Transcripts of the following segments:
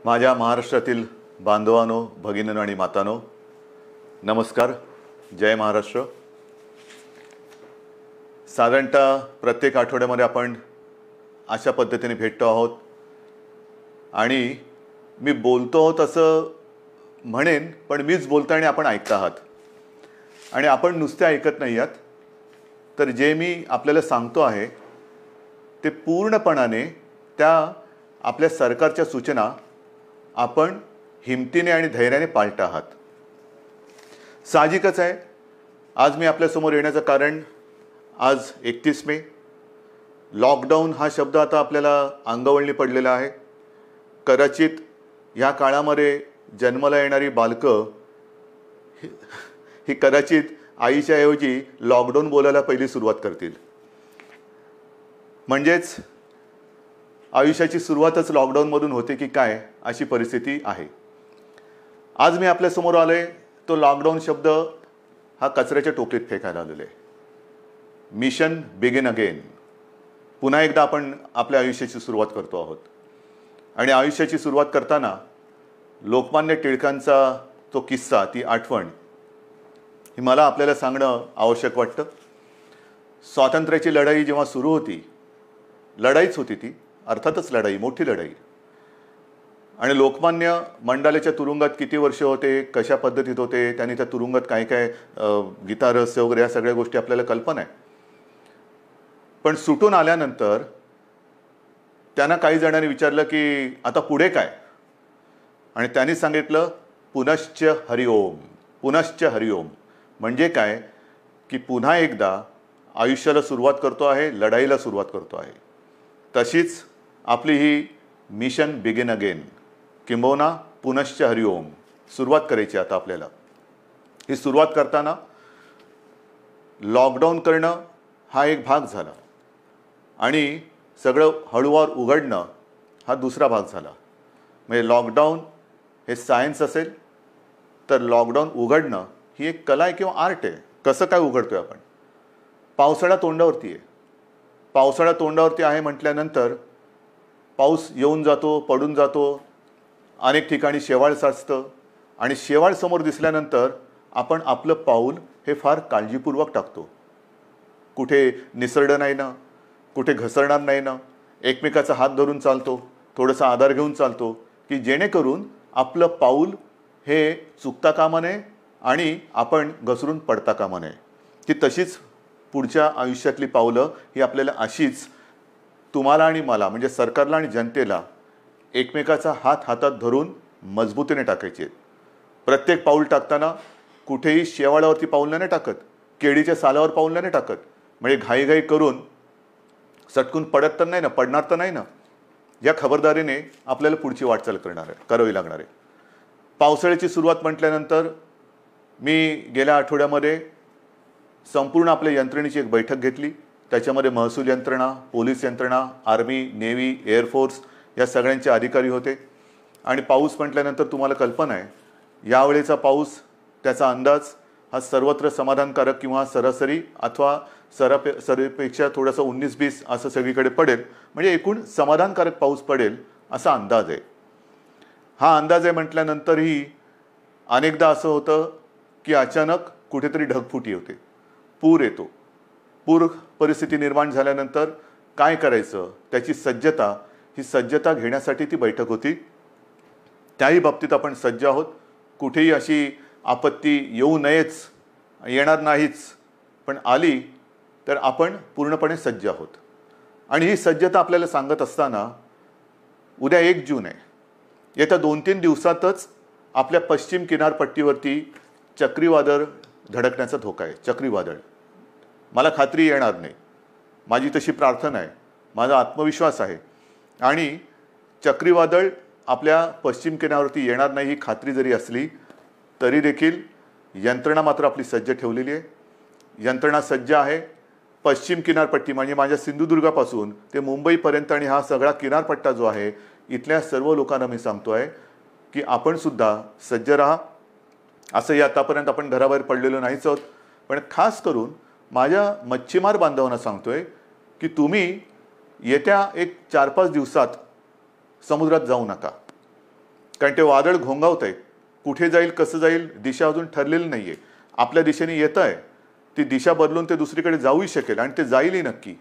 माझ्या महाराष्ट्रातील बांधवांनो, भगिनींनो आणि मातांनो, नमस्कार. जय महाराष्ट्र. साधारणतः प्रत्येक आठवड्यामध्ये आपण अशा पद्धतीने भेटतो आहोत आणि मी बोलतो आहोत असं म्हणेन, पण मीच बोलतो आणि आपण ऐकता आहात. आणि आपण नुसते ऐकत नाही आहात, तर जे मी आपल्याला सांगतो आहे ते पूर्णपणाने त्या आपल्या सरकारच्या सूचना आपण हिमतीने आणि धैर्याने पाळत आहात. साहजिकच आहे, आज मी आपल्यासमोर येण्याचं कारण, आज 31 मे. लॉकडाऊन हा शब्द आता आपल्याला अंगवळणी पडलेला आहे. कदाचित ह्या काळामध्ये जन्माला येणारी बालकं ही कदाचित आईच्या ऐवजी लॉकडाऊन बोलायला पहिली सुरुवात करतील. म्हणजेच आयुष्याची सुरुवातच लॉकडाऊनमधून होते की काय, अशी परिस्थिती आहे. आज मी आपल्यासमोर आलोय तो लॉकडाऊन शब्द हा कचऱ्याच्या टोपलीत फेकायला आलेला आहे. Mission begin again. पुन्हा एकदा आपण आपल्या आयुष्याची सुरुवात करतो आहोत. आणि आयुष्याची सुरुवात करताना लोकमान्य टिळकांचा तो किस्सा, ती आठवण ही मला आपल्याला सांगणं आवश्यक वाटतं. स्वातंत्र्याची लढाई जेव्हा सुरू होती, लढाईच होती ती, अर्थातच लढाई, मोठी लढाई. आणि लोकमान्य मंडालेच्या तुरुंगात किती वर्ष होते, कशा पद्धतीत होते, त्यांनी त्या तुरुंगात काय काय गीतारहस्य वगैरे या सगळ्या गोष्टी आपल्याला कल्पना आहे. पण सुटून आल्यानंतर त्यांना काही जणांनी विचारलं की आता पुढे काय, आणि त्यांनी सांगितलं पुनश्च हरिओम. पुनश्च हरिओम म्हणजे काय की पुन्हा एकदा आयुष्याला सुरुवात करतो आहे, लढाईला सुरुवात करतो आहे. तशीच आपली ही मिशन बिगिन अगेन, किंबहुना पुनश्च हरिओम सुरुवात करायची आता आपल्याला. ही सुरुवात करताना लॉकडाऊन करणं हा एक भाग झाला आणि सगळं हळूवार उघडणं हा दुसरा भाग झाला. म्हणजे लॉकडाऊन हे सायन्स असेल तर लॉकडाऊन उघडणं ही एक कला आहे किंवा आर्ट आहे. कसं काय उघडतोय आपण? पावसाळा तोंडावरती आहे. पावसाळा तोंडावरती आहे म्हटल्यानंतर पाऊस येऊन जातो, पडून जातो, अनेक ठिकाणी शेवाळ साचतं आणि शेवाळ समोर दिसल्यानंतर आपण आपलं पाऊल हे फार काळजीपूर्वक टाकतो. कुठे निसरडं नाही ना, कुठे घसरणार नाही ना, एकमेकाचा हात धरून चालतो, थोडासा आधार घेऊन चालतो की जेणेकरून आपलं पाऊल हे चुकता कामा नये आणि आपण घसरून पडता कामा नये. ती तशीच पुढच्या आयुष्यातली पावलं ही आपल्याला अशीच तुम्हाला आणि मला, म्हणजे सरकारला आणि जनतेला एकमेकाचा हात हातात धरून मजबूतीने टाकायचे आहेत. प्रत्येक पाऊल टाकताना कुठेही शेवाळावरती पाऊल नाही टाकत, केळीच्या सालावर पाऊल नाही टाकत. म्हणजे घाईघाई करून सटकून पडत तर नाही ना, पडणार तर नाही ना, या खबरदारीने आपल्याला पुढची वाटचाल करावी लागणार आहे. पावसाळ्याची सुरुवात म्हटल्यानंतर मी गेल्या आठवड्यामध्ये संपूर्ण आपल्या यंत्रणेची एक बैठक घेतली. त्याच्यामध्ये महसूल यंत्रणा, पोलीस यंत्रणा, आर्मी, नेव्ही, एअरफोर्स या सगळ्यांचे अधिकारी होते. आणि पाऊस म्हटल्यानंतर तुम्हाला कल्पना आहे, यावेळेचा पाऊस, त्याचा अंदाज हा सर्वत्र समाधानकारक किंवा सरासरी अथवा सरीपेक्षा थोडासा 19-20 असं सगळीकडे पडेल. म्हणजे एकूण समाधानकारक पाऊस पडेल असा अंदाज आहे. हा अंदाज आहे म्हटल्यानंतरही अनेकदा असं होतं की अचानक कुठेतरी ढगफुटी होते, पूर येतो. पूर परिस्थिती निर्माण झाल्यानंतर काय करायचं, त्याची सज्जता, ही सज्जता घेण्यासाठी ती बैठक होती. त्याही बाबतीत आपण सज्ज आहोत. कुठेही अशी आपत्ती येऊ नयेच, येणार नाहीच, पण आली तर आपण पूर्णपणे सज्ज आहोत. आणि ही सज्जता आपल्याला सांगत असताना उद्या 1 जून आहे. येत्या 2-3 दिवसातच आपल्या पश्चिम किनारपट्टीवरती चक्रीवादळ धडकण्याचा धोका आहे. चक्रीवादळ, मला खात्री येणार नाही, माझी तशी प्रार्थना आहे, माझा आत्मविश्वास आहे. आणि चक्रीवादळ आपल्या पश्चिम किनाऱ्यावरती येणार नाही ही खात्री जरी असली तरी देखील यंत्रणा मात्र आपली सज्ज ठेवलेली आहे. यंत्रणा सज्ज आहे. पश्चिम किनारपट्टी म्हणजे माझ्या सिंधुदुर्गापासून ते मुंबईपर्यंत आणि हा सगळा किनारपट्टा जो आहे, इथल्या सर्व लोकांना मी सांगतो आहे की आपण सुद्धा सज्ज राहा. असंही आतापर्यंत आपण घराबाहेर पडलेलो नाहीच आहोत, पण खास करून माझ्या मच्छीमार बांधवांना सांगतोय की तुम्ही येत्या एक 4-5 दिवसात समुद्रात जाऊ नका. कारण ते वादळ घोंगावत आहे, कुठे जाईल कसं जाईल दिशा अजून ठरलेली नाही आहे. आपल्या दिशेने येतं आहे, ती दिशा बदलून ते दुसरीकडे जाऊही शकेल आणि ते जाईलही नक्की.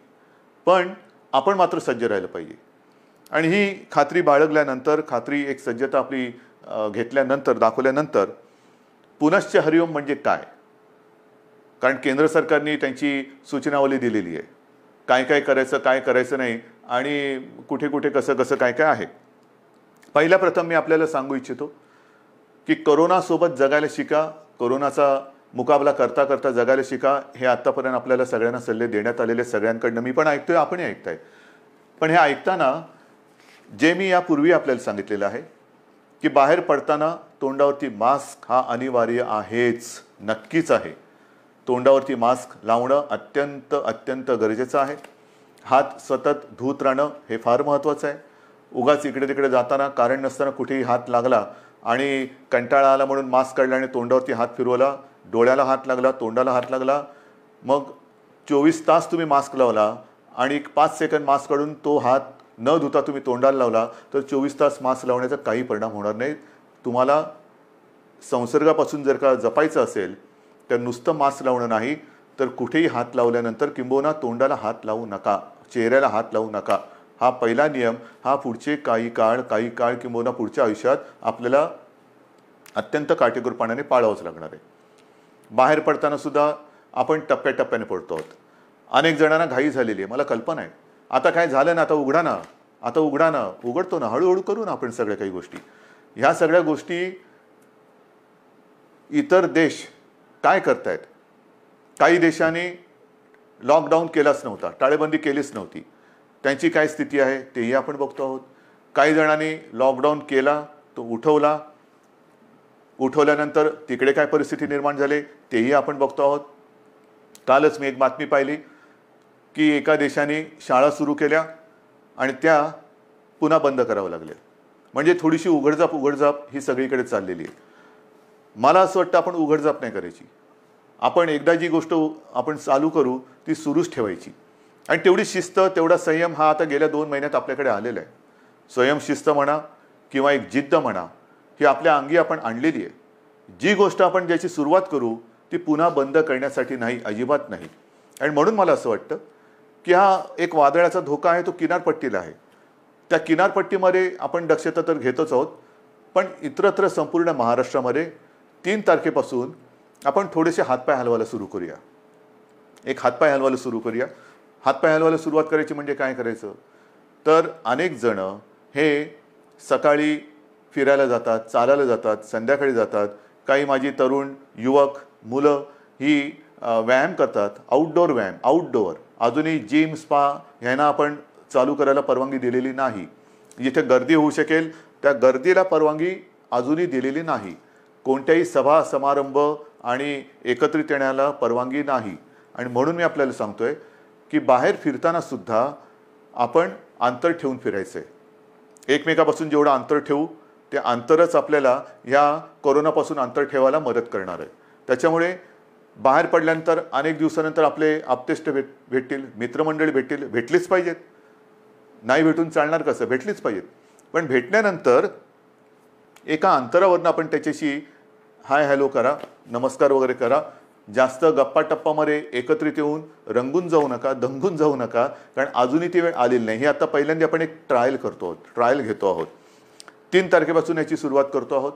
पण आपण मात्र सज्ज राहिलं पाहिजे. आणि ही खात्री बाळगल्यानंतर, खात्री एक सज्जता आपली घेतल्यानंतर, दाखवल्यानंतर पुनश्च हरिओम म्हणजे काय, कारण केंद्र सरकारने त्यांची सूचनावली दिलेली आहे, काय काय करायचं काय करायचं नाही आणि कुठे कुठे कसं कसं काय काय आहे. पहिल्या प्रथम मी आपल्याला सांगू इच्छितो की कोरोनासोबत जगायला शिका, कोरोनाचा मुकाबला करता करता जगायला शिका. हे आत्तापर्यंत आपल्याला सगळ्यांना सल्ले देण्यात आलेले, सगळ्यांकडनं मी पण ऐकतोय, आपणही ऐकताय. पण हे ऐकताना जे मी यापूर्वी आपल्याला सांगितलेलं आहे की बाहेर पडताना तोंडावरती मास्क हा अनिवार्य आहेच, नक्कीच आहे. तोंडावरती मास्क लावणं अत्यंत अत्यंत गरजेचं आहे. हात सतत धुत राहणं हे फार महत्त्वाचं आहे. उगाच इकडे तिकडे जाताना कारण नसताना कुठेही हात लागला आणि कंटाळा आला म्हणून मास्क काढला आणि तोंडावरती हात फिरवला, डोळ्याला हात लागला, तोंडाला हात लागला, मग 24 तास तुम्ही मास्क लावला आणि 5 सेकंद मास्क काढून तो हात न धुता तुम्ही तोंडाला लावला तर 24 तास मास्क लावण्याचा काही परिणाम होणार नाही. तुम्हाला संसर्गापासून जर का जपायचं असेल तर नुसतं मास्क लावणं नाही, तर कुठेही हात लावल्यानंतर किंबहुना तोंडाला हात लावू नका, चेहऱ्याला हात लावू नका. हा पहिला नियम हा पुढचे काही काळ किंबहुना पुढच्या आयुष्यात आपल्याला अत्यंत काटेकोरपणाने पाळावंच लागणार आहे. बाहेर पडताना सुद्धा आपण टप्प्याटप्प्याने पडतो आहोत. अनेक जणांना घाई झालेली आहे, मला कल्पना आहे. आता काय झालं ना, आता उघडा ना, आता उघडा ना, उघडतो ना, हळूहळू करू ना आपण सगळ्या काही गोष्टी. ह्या सगळ्या गोष्टी इतर देश काय करतायत, काही देशांनी लॉकडाऊन केलाच नव्हता, टाळेबंदी केलीच नव्हती, त्यांची काय स्थिती आहे तेही आपण बघतो आहोत. काही जणांनी लॉकडाऊन केला, तो उठवला, उठवल्यानंतर तिकडे काय परिस्थिती निर्माण झाली तेही आपण बघतो आहोत. कालच मी एक बातमी पाहिली की एका देशाने शाळा सुरू केल्या आणि त्या पुन्हा बंद करावं लागल्या. म्हणजे थोडीशी उघडझाप ही सगळीकडे चाललेली आहे. मला असं वाटतं आपण उघडझाप नाही करायची. आपण एकदा जी गोष्ट आपण चालू करू ती सुरूच ठेवायची. आणि तेवढी शिस्त, तेवढा संयम हा आता गेल्या 2 महिन्यात आपल्याकडे आलेला आहे. स्वयं शिस्त म्हणा किंवा एक जिद्द म्हणा, ही आपल्या अंगी आपण आणलेली आहे. जी गोष्ट आपण ज्याची सुरुवात करू ती पुन्हा बंद करण्यासाठी नाही, अजिबात नाही. आणि म्हणून मला असं वाटतं की हा एक वादळाचा धोका आहे, तो किनारपट्टीला आहे. त्या किनारपट्टीमध्ये आपण दक्षता तर घेतोच आहोत, पण इतरत्र संपूर्ण महाराष्ट्रामध्ये 3 तारखेपासून आपण थोडेसे हातपाय हलवायला सुरू करूया. एक हातपाय हलवायला सुरू करूया. हातपाय हलवायला सुरुवात करायची म्हणजे काय करायचं, तर अनेक जण हे सकाळी फिरायला जातात, चालायला जातात, संध्याकाळी जातात. काही माझी तरुण युवक मुलं ही व्यायाम करतात, आउटडोअर व्यायाम, आउटडोअर. अजूनही जिम, स्पा ह्यांना आपण चालू करायला परवानगी दिलेली नाही. जिथे गर्दी होऊ शकेल त्या गर्दीला परवानगी अजूनही दिलेली नाही. कोणत्याही सभा समारंभ आणि एकत्रित येण्याला परवानगी नाही. आणि म्हणून मी आपल्याला सांगतोय की बाहेर फिरताना सुद्धा आपण अंतर ठेवून फिरायचं आहे. एकमेकापासून जेवढं अंतर ठेवू ते अंतरच आपल्याला या कोरोनापासून अंतर ठेवायला मदत करणार आहे. त्याच्यामुळे बाहेर पडल्यानंतर अनेक दिवसानंतर आपले आप्तेष्ट भेटतील, मित्रमंडळी भेटतील, भेटलीच पाहिजेत. नाही भेटून चालणार कसं, भेटलीच पाहिजेत. पण भेटल्यानंतर एका अंतरावरनं आपण त्याच्याशी हाय हॅलो करा, नमस्कार वगैरे करा. जास्त गप्पा टप्पामध्ये एकत्रित येऊन रंगून जाऊ नका, दंगून जाऊ नका, कारण अजूनही ती वेळ आलेली नाही. ही आता पहिल्यांदा आपण एक ट्रायल करतो आहोत, ट्रायल घेतो आहोत. 3 तारखेपासून याची सुरुवात करतो आहोत.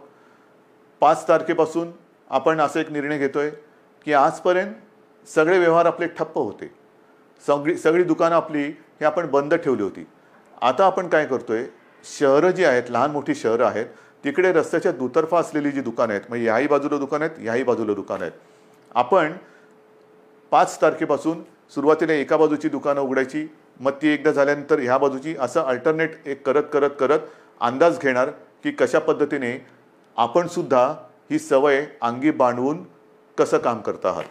5 तारखेपासून आपण असा एक निर्णय घेतोय की आजपर्यंत सगळे व्यवहार आपले ठप्प होते, सगळी दुकानं आपली हे आपण बंद ठेवली होती. आता आपण काय करतोय, शहरं जी आहेत, लहान मोठी शहरं आहेत, तिकडे रस्त्याच्या दुतर्फा असलेली जी दुकानं आहेत, म्हणजे याही बाजूला दुकानं आहेत, याही बाजूला दुकानं आहेत, आपण 5 तारखेपासून सुरुवातीला एका बाजूची दुकानं उघडायची, मग ती एकदा झाल्यानंतर ह्या बाजूची, असं अल्टरनेट एक करत करत करत अंदाज घेणार की कशा पद्धतीने आपण सुद्धा ही सवय अंगी बांधवून कसं काम करत आहात.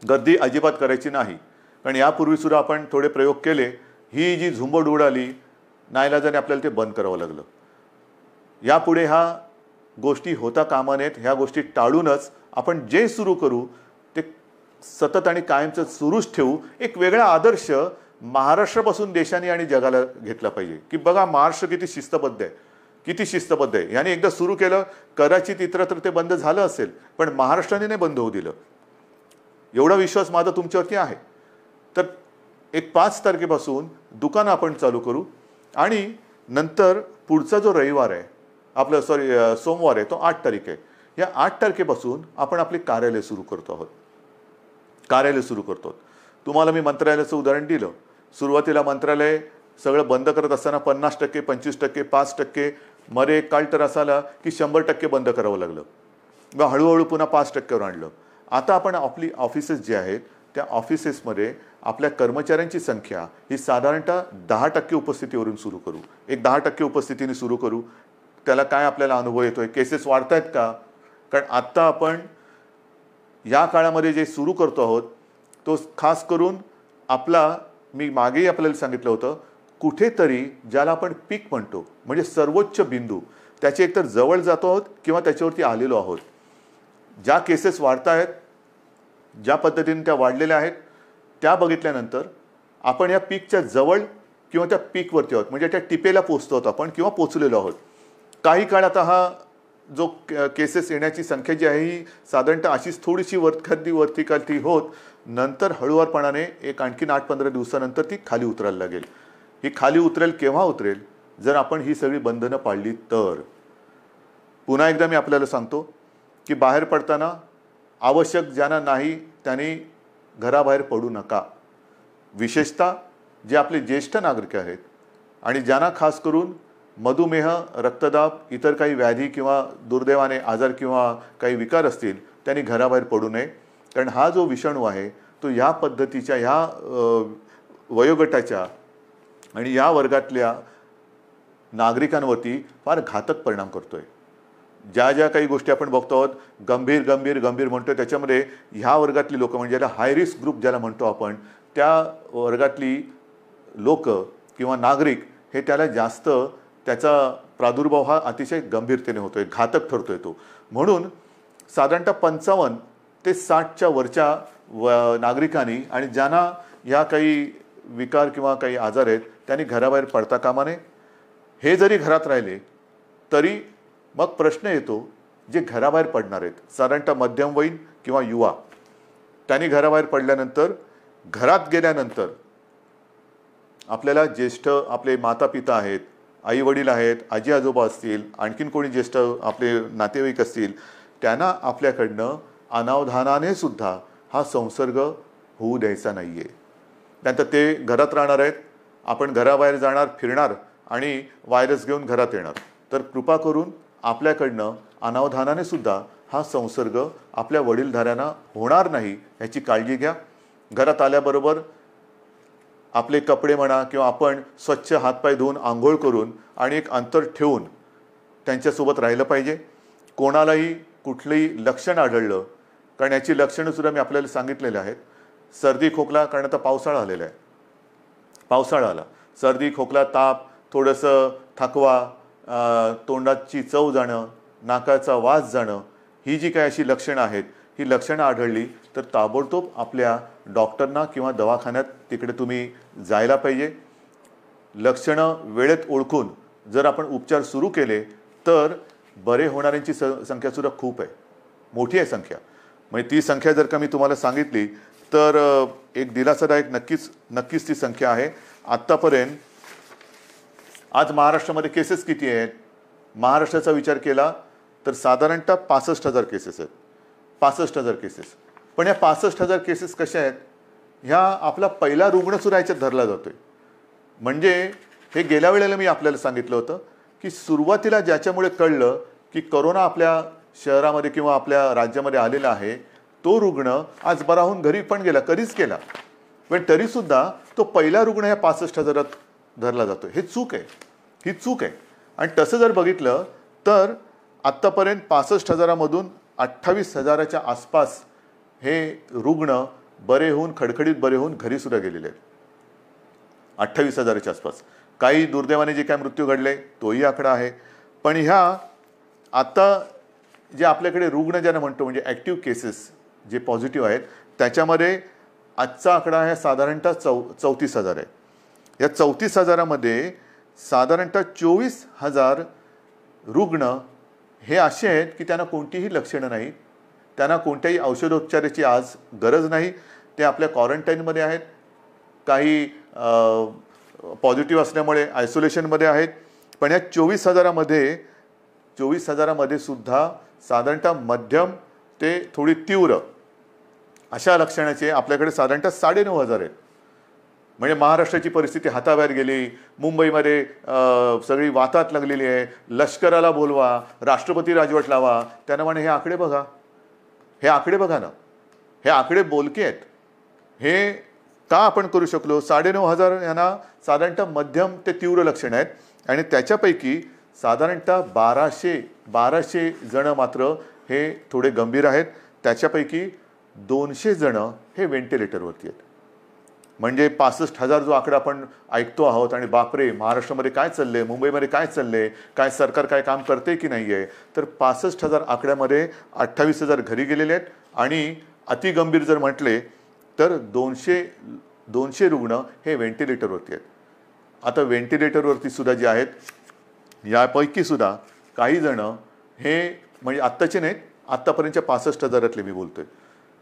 गर्दी अजिबात करायची नाही, कारण यापूर्वी सुद्धा आपण थोडे प्रयोग केले. ही जी झुंबड उडाली, नाईलाजाने आपल्याला ते बंद करावं लागलं. यापुढे ह्या गोष्टी होता कामा नयेत. ह्या गोष्टी टाळूनच आपण जे सुरू करू ते सतत आणि कायमचं सुरूच ठेवू. एक वेगळा आदर्श महाराष्ट्रापासून देशाने आणि जगाला घेतला पाहिजे की बघा महाराष्ट्र किती शिस्तबद्ध आहे. किती शिस्तबद्ध आहे. याने एकदा सुरू केलं, कदाचित इतरत्र ते बंद झालं असेल, पण महाराष्ट्राने नाही बंद होऊ दिलं. एवढा विश्वास माझा तुमच्यावरती आहे. तर एक 5 तारखेपासून दुकानं आपण चालू करू आणि नंतर पुढचा जो रविवार आहे आपलं सोमवार आहे तो 8 तारीख आहे. या 8 तारखेपासून आपण आपले कार्यालय सुरू करतो आहोत. कार्यालय सुरू करतो. तुम्हाला मी मंत्रालयाचं उदाहरण दिलं. सुरुवातीला मंत्रालय सगळं बंद करत असताना 50%, 25%, 5%, मध्ये एक काळ तर असा आला की 100% बंद करावं लागलं. मग हळूहळू पुन्हा 5%वर आणलं. आता आपण आपली ऑफिसेस जे आहेत त्या ऑफिसेसमध्ये आपल्या कर्मचाऱ्यांची संख्या ही साधारणतः 10% उपस्थितीवरून सुरू करू. एक 10% उपस्थितीने सुरू करू. त्याला काय आपल्याला अनुभव येतोय? केसेस वाढत आहेत का? कारण आत्ता आपण या काळामध्ये जे सुरू करतो आहोत तो खास करून आपला, मी मागेही आपल्याला सांगितलं होतं, कुठेतरी ज्याला आपण पीक म्हणतो म्हणजे सर्वोच्च बिंदू, त्याच्या एकतर जवळ जातो आहोत किंवा त्याच्यावरती आलेलो आहोत. ज्या केसेस वाढत आहेत, ज्या पद्धतीने त्या वाढलेल्या आहेत त्या बघितल्यानंतर आपण या पीकच्या जवळ किंवा त्या पीकवरती आहोत, म्हणजे त्या टिपेला पोचतो आहोत आपण किंवा पोचलेलो आहोत. काही काळ आता हा जो केसेस येण्याची संख्या जी आहे ही साधारणतः अशीच थोडीशी वरती खाली होत नंतर हळूवारपणाने एक आणखीन 8-15 दिवसानंतर ती खाली उतरायला लागेल. ही खाली उतरेल केव्हा उतरेल? जर आपण ही सगळी बंधनं पाळली तर. पुन्हा एकदा मी आपल्याला सांगतो की बाहेर पडताना आवश्यक ज्यांना नाही त्यांनी घराबाहेर पडू नका. विशेषतः जे आपले ज्येष्ठ नागरिक आहेत आणि ज्यांना खास करून मधुमेह, रक्तदाब, इतर काही व्याधी किंवा दुर्दैवाने आजार किंवा काही विकार असतील त्यांनी घराबाहेर पडू नये. कारण हा जो विषाणू आहे तो ह्या पद्धतीच्या ह्या वयोगटाच्या आणि या वर्गातल्या नागरिकांवरती फार घातक परिणाम करतोय. ज्या ज्या काही गोष्टी आपण बघतो आहोत गंभीर म्हणतोय त्याच्यामध्ये ह्या वर्गातली लोक म्हणजे ज्याला हाय रिस्क ग्रुप ज्याला म्हणतो आपण त्या वर्गातली लोक किंवा नागरिक हे त्याला जास्त त्याचा प्रादुर्भाव हा अतिशय गंभीरतेने होतोय, घातक ठरतोय तो. म्हणून साधारणतः 55 ते 60च्या वरच्या नागरिकांनी आणि ज्यांना या काही विकार किंवा काही आजार आहेत त्यांनी घराबाहेर पडता कामा नये. हे जरी घरात राहिले तरी मग प्रश्न येतो जे घराबाहेर पडणार आहेत साधारणतः मध्यमवयीन किंवा युवा, त्यांनी घराबाहेर पडल्यानंतर घरात गेल्यानंतर आपल्याला ज्येष्ठ आपले माता पिता आहेत, आई वडील आहेत, आजी आजोबा असतील, आणखीन कोणी ज्येष्ठ आपले नातेवाईक असतील, त्यांना आपल्याकडनं अनावधानाने सुद्धा हा संसर्ग होऊ द्यायचा नाही आहे. त्यानंतर ते घरात राहणार आहेत, आपण घराबाहेर जाणार, फिरणार आणि व्हायरस घेऊन घरात येणार. तर कृपा करून आपल्याकडनं अनावधानाने सुद्धा हा संसर्ग आपल्या वडीलधाऱ्यांना होणार नाही याची काळजी घ्या. घरात आल्याबरोबर आपले कपडे म्हणा किंवा आपण स्वच्छ हातपाय धुवून आंघोळ करून आणि एक अंतर ठेवून त्यांच्यासोबत राहिलं पाहिजे. कोणालाही कुठलंही लक्षण आढळलं, कारण याची लक्षणंसुद्धा मी आपल्याला सांगितलेले आहेत. सर्दी खोकला, कारण आता पावसाळा आलेला आहे, पावसाळा आला, सर्दी खोकला ताप, थोडंसं थकवा, तोंडाची चव जाणं, नाकाचा वास जाणं, ही जी काही अशी लक्षणं आहेत ही लक्षणं आढळली तर ताबडतोब आपल्या डॉक्टरना किंवा दवाखान्यात तिकडे तुम्ही जायला पाहिजे. लक्षणं वेळेत ओळखून जर आपण उपचार सुरू केले तर बरे होणाऱ्यांची संख्यासुद्धा खूप आहे, मोठी आहे संख्या. म्हणजे ती संख्या जर का मी तुम्हाला सांगितली तर एक दिलासादायक नक्कीच ती संख्या आहे. आत्तापर्यंत आज महाराष्ट्रामध्ये केसेस किती आहेत? महाराष्ट्राचा विचार केला तर साधारणतः 65,000 केसेस आहेत. 65,000 केसेस. पण या 65,000 केसेस कशा आहेत? ह्या आपला पहिला रुग्णसुद्धा याच्यात धरला जातोय. म्हणजे हे गेल्या वेळेला मी आपल्याला सांगितलं होतं की सुरुवातीला ज्याच्यामुळे कळलं की कोरोना आपल्या शहरामध्ये किंवा आपल्या राज्यामध्ये आलेला आहे तो रुग्ण आज बरा होऊन घरी पण गेला, कधीच गेला, पण तरीसुद्धा तो पहिला रुग्ण ह्या 65,000 धरला जातो. हे चूक आहे, ही चूक आहे. आणि तसं जर बघितलं तर आत्तापर्यंत 65,000मधून 28,000च्या आसपास हे रुग्ण बरे होऊन खडखडीत बरे होऊन घरीसुद्धा गेलेले आहेत. 28,000च्या आसपास. काही दुर्दैवाने जे काय मृत्यू घडले तोही आकडा आहे. पण ह्या आता जे आपल्याकडे रुग्ण ज्यांना म्हणतो म्हणजे ॲक्टिव्ह केसेस जे पॉझिटिव्ह आहेत त्याच्यामध्ये आजचा आकडा आहे साधारणतः 34,000 आहे. या 34,000मध्ये साधारणतः 24,000 रुग्ण हे असे आहेत की त्यांना कोणतीही लक्षणं नाही, त्यांना कोणत्याही औषधोपचाराची आज गरज नाही, ते आपल्या क्वारंटाईनमध्ये आहेत, काही पॉझिटिव्ह असल्यामुळे आयसोलेशनमध्ये आहेत. पण या 24,000मध्ये सुद्धा साधारणतः मध्यम ते थोडी तीव्र अशा लक्षणाचे आपल्याकडे साधारणतः 9,500 आहेत. म्हणजे महाराष्ट्राची परिस्थिती हाताबाहेर गेली, मुंबईमध्ये सगळी वातात लागलेली आहे, लष्कराला बोलवा, राष्ट्रपती राजवट लावा. त्यांना म्हणे हे आकडे बघा, हे आकडे बघा ना, हे आकडे बोलके आहेत. हे का आपण करू शकलो? 9,500 यांना साधारणतः मध्यम ते तीव्र लक्षणं आहेत आणि त्याच्यापैकी साधारणतः 1200 जण मात्र हे थोडे गंभीर आहेत. त्याच्यापैकी 200 जण हे व्हेंटिलेटरवरती आहेत. म्हणजे 65,000 जो आकडा आपण ऐकतो आहोत आणि बापरे महाराष्ट्रामध्ये काय चाललंय, मुंबईमध्ये काय चाललंय, काय सरकार काय काम करते की नाही आहे, तर 65,000 आकड्यामध्ये 28,000 घरी गेलेले आहेत आणि अतिगंभीर जर म्हटले तर 200 रुग्ण हे व्हेंटिलेटरवरती आहेत. आता व्हेंटिलेटरवरती सुद्धा जे आहेत यापैकी सुद्धा काही जण हे म्हणजे आत्ताचे नाहीत, आत्तापर्यंतच्या 65,000 मी बोलतोय,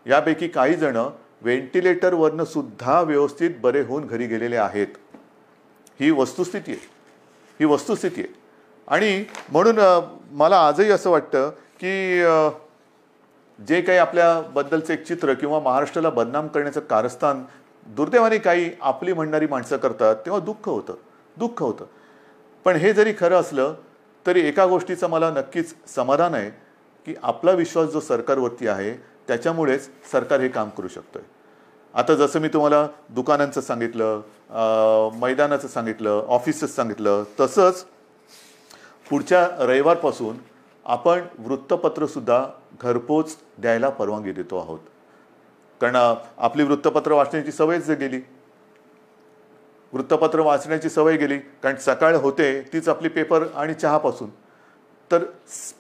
यापैकी काही जण व्हेंटिलेटरवरनं सुद्धा व्यवस्थित बरे होऊन घरी गेलेले आहेत. ही वस्तुस्थिती आहे. आणि म्हणून मला आजही असं वाटतं की जे काही आपल्याबद्दलचं एक चित्र किंवा महाराष्ट्राला बदनाम करण्याचं कारस्थान दुर्दैवाने काही आपली म्हणणारी माणसं करतात तेव्हा दुःख होतं. पण हे जरी खरं असलं तरी एका गोष्टीचं मला नक्कीच समाधान आहे की आपला विश्वास जो सरकारवरती आहे त्याच्यामुळेच सरकार हे काम करू शकतोय. आता जसं मी तुम्हाला दुकानांचं सांगितलं, मैदानाचं सांगितलं, ऑफिसेस सांगितलं, तसंच पुढच्या रविवारपासून आपण वृत्तपत्रसुद्धा घरपोच द्यायला परवानगी देतो आहोत. कारण आपली वृत्तपत्र वाचण्याची सवयच गेली. वृत्तपत्र वाचण्याची सवय गेली कारण सकाळ होते तीच आपली पेपर आणि चहापासून. तर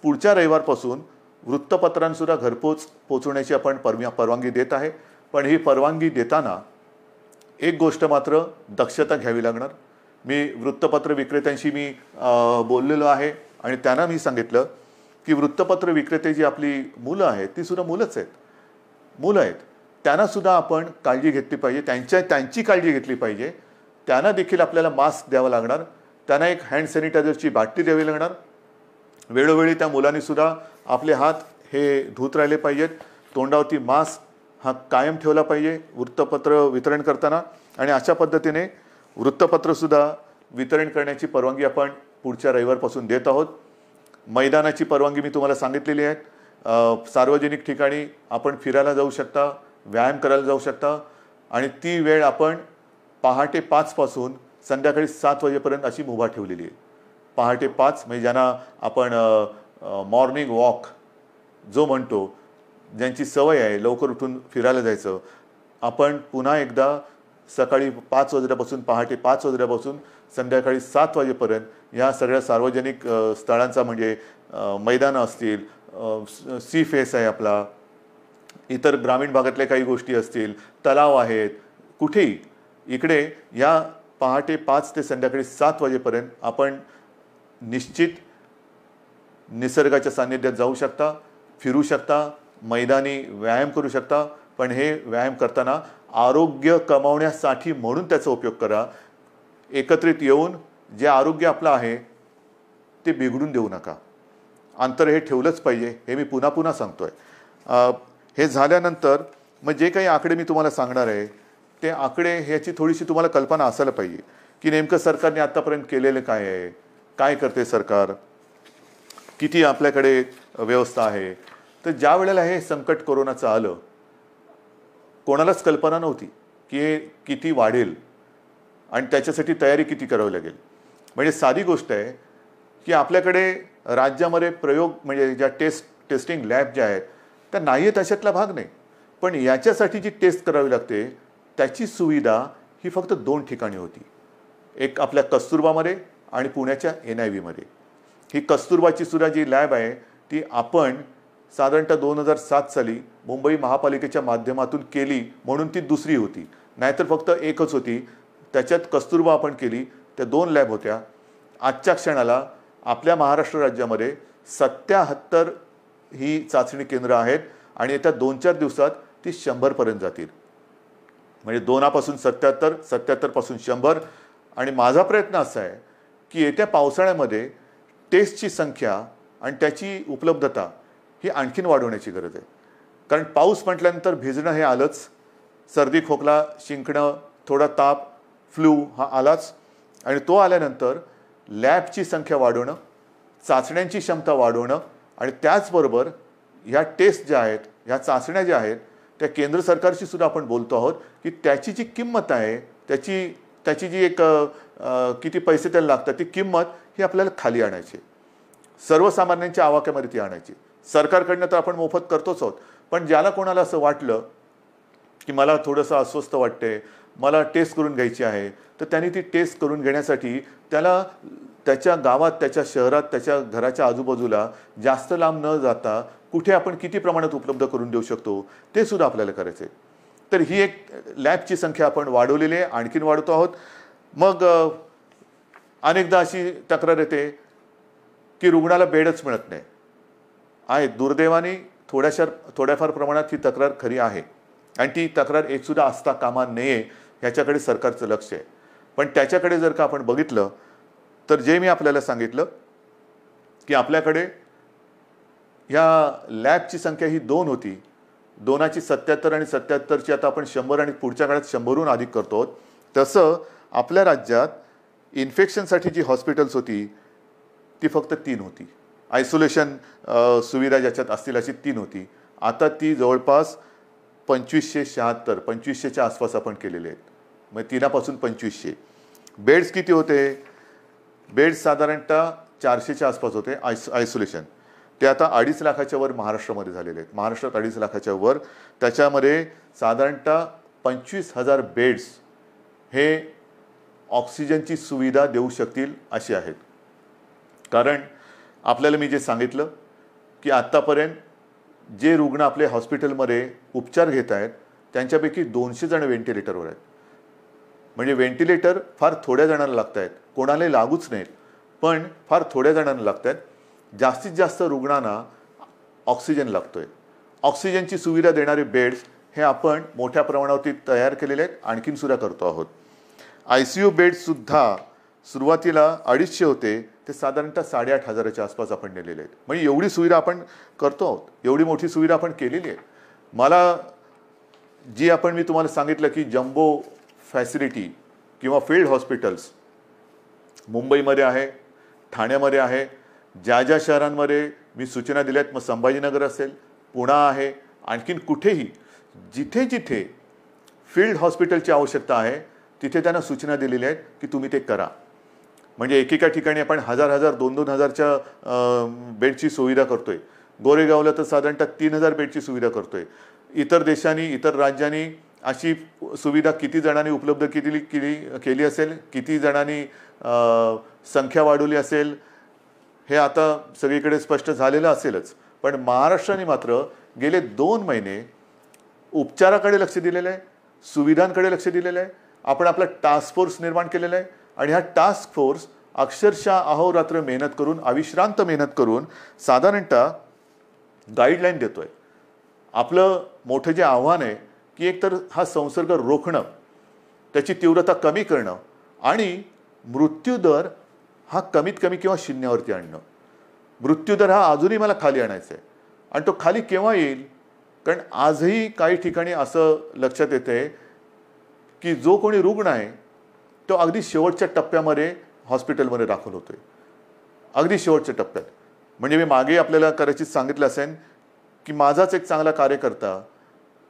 पुढच्या रविवारपासून वृत्तपत्रांसुद्धा घरपोच पोचवण्याची आपण परवानगी देत आहे. पण ही परवानगी देताना एक गोष्ट मात्र दक्षता घ्यावी लागणार. मी वृत्तपत्र विक्रेत्यांशी मी बोललेलो आहे आणि त्यांना मी सांगितलं की वृत्तपत्र विक्रेते जी आपली मुलं आहेत ती सुद्धा मुलं आहेत, त्यांना सुद्धा आपण काळजी घेतली पाहिजे, त्यांची काळजी घेतली पाहिजे. त्यांना देखील आपल्याला मास्क द्यावा लागणार, त्यांना एक हँड सॅनिटायझरची बाटली द्यावी लागणार. वेळोवेळी त्या मुलांनी सुद्धा आपले हात हे धुत राहिले पाहिजेत, तोंडावरती मास्क हा कायम ठेवला पाहिजे वृत्तपत्र वितरण करताना. आणि अशा पद्धतीने वृत्तपत्रसुद्धा वितरण करण्याची परवानगी आपण पुढच्या रविवारपासून देत आहोत. मैदानाची परवानगी मी तुम्हाला सांगितलेली आहे. सार्वजनिक ठिकाणी आपण फिरायला जाऊ शकता, व्यायाम करायला जाऊ शकता आणि ती वेळ आपण पहाटे 5 पासून संध्याकाळी 7 वाजेपर्यंत अशी मुभा ठेवलेली आहे. पहाटे 5 म्हणजे ज्यांना आपण मॉर्निंग वॉक जो म्हणतो, ज्यांची सवय आहे लवकर उठून फिरायला जायचं, आपण पुन्हा एकदा सकाळी 5 वाजल्यापासून पहाटे 5 वाजल्यापासून संध्याकाळी 7 वाजेपर्यंत ह्या सगळ्या सार्वजनिक स्थळांचा म्हणजे मैदानं असतील, सी फेस आहे आपला, इतर ग्रामीण भागातल्या काही गोष्टी असतील, तलाव आहेत, कुठेही इकडे या पहाटे 5 ते संध्याकाळी 7 वाजेपर्यंत आपण निश्चित निसर्गाच्या सान्निध्यात जाऊ शकता, फिरू शकता, मैदानी व्यायाम करू शकता. पण हे व्यायाम करताना आरोग्य कमावण्यासाठी म्हणून त्याचा उपयोग करा. एकत्रित येऊन जे आरोग्य आपलं आहे ते बिघडून देऊ नका. अंतर हे ठेवलंच पाहिजे, हे मी पुन्हा पुन्हा सांगतोय. हे झाल्यानंतर मग जे काही आकडे मी तुम्हाला सांगणार आहे ते आकडे ह्याची थोडीशी तुम्हाला कल्पना असायला पाहिजे की नेमकं सरकारने आत्तापर्यंत केलेलं काय आहे, काय करते सरकार, किती आपल्याकडे व्यवस्था आहे. तर ज्या वेळेला हे संकट कोरोनाचं आलं कोणालाच कल्पना नव्हती की हे किती वाढेल आणि त्याच्यासाठी तयारी किती करावी लागेल. म्हणजे साधी गोष्ट आहे की आपल्याकडे राज्यामध्ये प्रयोग म्हणजे ज्या टेस्टिंग लॅब ज्या आहेत त्या नाही आहेत अशातला भाग नाही. पण याच्यासाठी जी टेस्ट करावी लागते त्याची सुविधा ही फक्त 2 ठिकाणी होती. एक आपल्या कस्तुरबामध्ये आणि पुण्याच्या NIVमध्ये. ही कस्तुरबाची सुद्धा जी लॅब आहे ती आपण साधारणतः 2007 साली मुंबई महापालिकेच्या माध्यमातून केली म्हणून ती दुसरी होती, नाहीतर फक्त एकच होती. त्याच्यात कस्तुरबा आपण केली, त्या 2 लॅब होत्या. आजच्या क्षणाला आपल्या महाराष्ट्र राज्यामध्ये 77 ही चाचणी केंद्र आहेत आणि येत्या 2-4 दिवसात ती 100 पर्यंत जातील. म्हणजे 2पासून 77, 77 पासून 100. आणि माझा प्रयत्न असा आहे की येत्या पावसाळ्यामध्ये टेस्टची संख्या आणि त्याची उपलब्धता ही आणखीन वाढवण्याची गरज आहे. कारण पाऊस म्हटल्यानंतर भिजणं हे आलंच, सर्दी खोकला शिंकणं, थोडा ताप, फ्लू हा आलाच. आणि तो आल्यानंतर लॅबची संख्या वाढवणं, चाचण्यांची क्षमता वाढवणं आणि त्याचबरोबर ह्या टेस्ट ज्या आहेत, ह्या चाचण्या ज्या आहेत, त्या केंद्र सरकारशी सुद्धा आपण बोलतो आहोत की त्याची जी किंमत आहे, त्याची जी एक किती पैसे त्याला लागतात ती किंमत ही आपल्याला खाली आणायची, सर्वसामान्यांच्या आवाक्यामध्ये ती आणायची. सरकारकडनं तर आपण मोफत करतोच आहोत, पण ज्याला कोणाला असं वाटलं की मला थोडंसं अस्वस्थ वाटते, मला टेस्ट करून घ्यायची आहे, तर त्यांनी ती टेस्ट करून घेण्यासाठी त्याला त्याच्या गावात, त्याच्या शहरात, त्याच्या घराच्या आजूबाजूला जास्त लांब न जाता कुठे आपण किती प्रमाणात उपलब्ध करून देऊ शकतो ते सुद्धा आपल्याला करायचं आहे. तर ही एक लॅबची संख्या आपण वाढवलेली आहे, आणखीन वाढवतो आहोत. मग अनेकदा अशी तक्रार येते की रुग्णाला बेडच मिळत नाही आहे. दुर्दैवाने थोड्याफार प्रमाणात ही तक्रार खरी आहे आणि ती तक्रार एक सुद्धा असता कामा नये ह्याच्याकडे सरकारचं लक्ष आहे. पण त्याच्याकडे जर का आपण बघितलं तर जे मी आपल्याला सांगितलं की आपल्याकडे ह्या लॅबची संख्या ही 2 होती, 2ची 77 आणि 77ची आता आपण 100 आणि पुढच्या काळात 100हून अधिक करतो. तसं आपल्या राज्यात इन्फेक्शनसाठी जी हॉस्पिटल्स होती ती फक्त 3 होती. आयसोलेशन सुविधा ज्याच्यात असतील अशी 3 होती. आता ती जवळपास 2576, 2500च्या आसपास आपण केलेले आहेत. मग 3पासून 2500. बेड्स किती होते? बेड्स साधारणतः 400च्या आसपास होते आयसोलेशन. ते आता 2.5 लाखाच्या वर महाराष्ट्रामध्ये झालेले आहेत. महाराष्ट्रात 2.5 लाखाच्या वर. त्याच्यामध्ये साधारणतः 25,000 बेड्स हे ऑक्सिजनची सुविधा देऊ शकतील असे आहेत. कारण आपल्याला मी जे सांगितलं की आत्तापर्यंत जे रुग्ण आपले हॉस्पिटलमध्ये उपचार घेत आहेत त्यांच्यापैकी 200 जण व्हेंटिलेटरवर आहेत. म्हणजे व्हेंटिलेटर फार थोड्या जणांना लागत आहेत, कोणालाही लागूच नाहीत, पण फार थोड्या जणांना लागत आहेत. जास्तीत जास्त रुग्णांना ऑक्सिजन लागतोय. ऑक्सिजनची सुविधा देणारे बेड्स हे आपण मोठ्या प्रमाणावरती तयार केलेले आहेत, आणखीन सुद्धा करतो आहोत. ICU बेड्ससुद्धा सुरुवातीला 250 होते, ते साधारणतः 8,500च्या आसपास आपण नेलेले आहेत. म्हणजे एवढी सुविधा आपण करतो आहोत, एवढी मोठी सुविधा आपण केलेली आहे. मला मी तुम्हाला सांगितलं की जम्बो फॅसिलिटी किंवा फील्ड हॉस्पिटल्स मुंबईमध्ये आहे, ठाण्यामध्ये आहे, ज्या शहरांमध्ये मी सूचना दिल्यात, मग संभाजीनगर असेल, पुणे आहे, आणखीन कुठेही जिथे फील्ड हॉस्पिटलची आवश्यकता आहे तिथे त्यांना सूचना दिलेल्या आहेत की तुम्ही ते करा. म्हणजे एकेका ठिकाणी आपण 1,000, 2,000च्या बेडची सुविधा करतोय. गोरेगावला तर साधारणतः 3,000 बेडची सुविधा करतोय. इतर देशांनी, इतर राज्यांनी अशी सुविधा किती जणांनी उपलब्ध केली असेल, किती जणांनी संख्या वाढवली असेल हे आता सगळीकडे स्पष्ट झालेलं असेलच. पण महाराष्ट्राने मात्र गेले 2 महिने उपचाराकडे लक्ष दिलेलं आहे, सुविधांकडे लक्ष दिलेलं आहे. आपण आपला टास्क फोर्स निर्माण केलेला आहे आणि हा टास्क फोर्स अक्षरशः अहोरात्र मेहनत करून, अविश्रांत मेहनत करून साधारणतः गाईडलाईन देतोय. आपलं मोठं जे आव्हान आहे की एकतर हा संसर्ग रोखणं, त्याची तीव्रता कमी करणं आणि मृत्यूदर हा कमीत कमी किंवा 0वरती आणणं. मृत्यूदर हा अजूनही मला खाली आणायचा आहे. आणि तो खाली केव्हा येईल? कारण आजही काही ठिकाणी असं लक्षात येते की जो कोणी रुग्ण आहे तो अगदी शेवटच्या टप्प्यामध्ये हॉस्पिटलमध्ये दाखल होतोय, अगदी शेवटच्या टप्प्यात. म्हणजे मी मागे आपल्याला कदाचित सांगितलं असेल की माझाच एक चांगला कार्यकर्ता,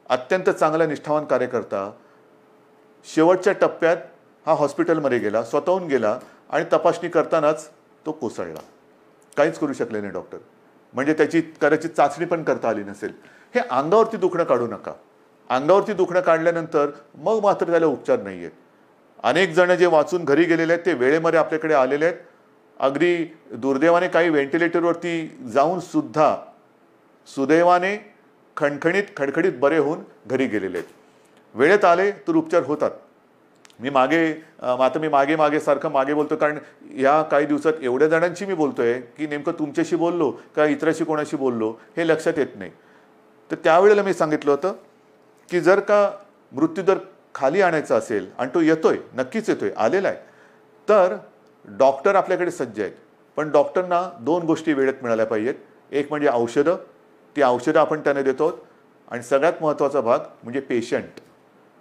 अत्यंत चांगला निष्ठावान कार्यकर्ता शेवटच्या टप्प्यात हा हॉस्पिटलमध्ये गेला, स्वतःहून गेला आणि तपासणी करतानाच तो कोसळला. काहीच करू शकले नाही डॉक्टर. म्हणजे त्याची कदाचित चाचणी पण करता आली नसेल. हे अंगावरती दुखणं काढू नका. अंगावरती दुखणं काढल्यानंतर मग मात्र त्याला उपचार नाही आहेत. अनेक जण जे वाचून घरी गेलेले आहेत ते वेळेमध्ये आपल्याकडे आलेले आहेत. अगदी दुर्दैवाने काही व्हेंटिलेटरवरती जाऊन सुद्धा सुदैवाने खडखडीत बरे होऊन घरी गेलेले आहेत. वेळेत आले तर उपचार होतात. आता मी मागे सारखं मागे बोलतो, कारण या काही दिवसात एवढ्या जणांशी मी बोलतोय की नेमकं तुमच्याशी बोललो का इतराशी कोणाशी बोललो हे लक्षात येत नाही. तर त्यावेळेला मी सांगितलं होतं की जर का मृत्यूदर खाली आणायचा असेल, आणि तो येतोय, नक्कीच येतोय, आलेला आहे, तर डॉक्टर आपल्याकडे सज्ज आहेत. पण डॉक्टरना 2 गोष्टी वेळेत मिळाल्या पाहिजेत. एक म्हणजे औषधं, ती औषधं आपण त्यांना देतो, आणि सगळ्यात महत्त्वाचा भाग म्हणजे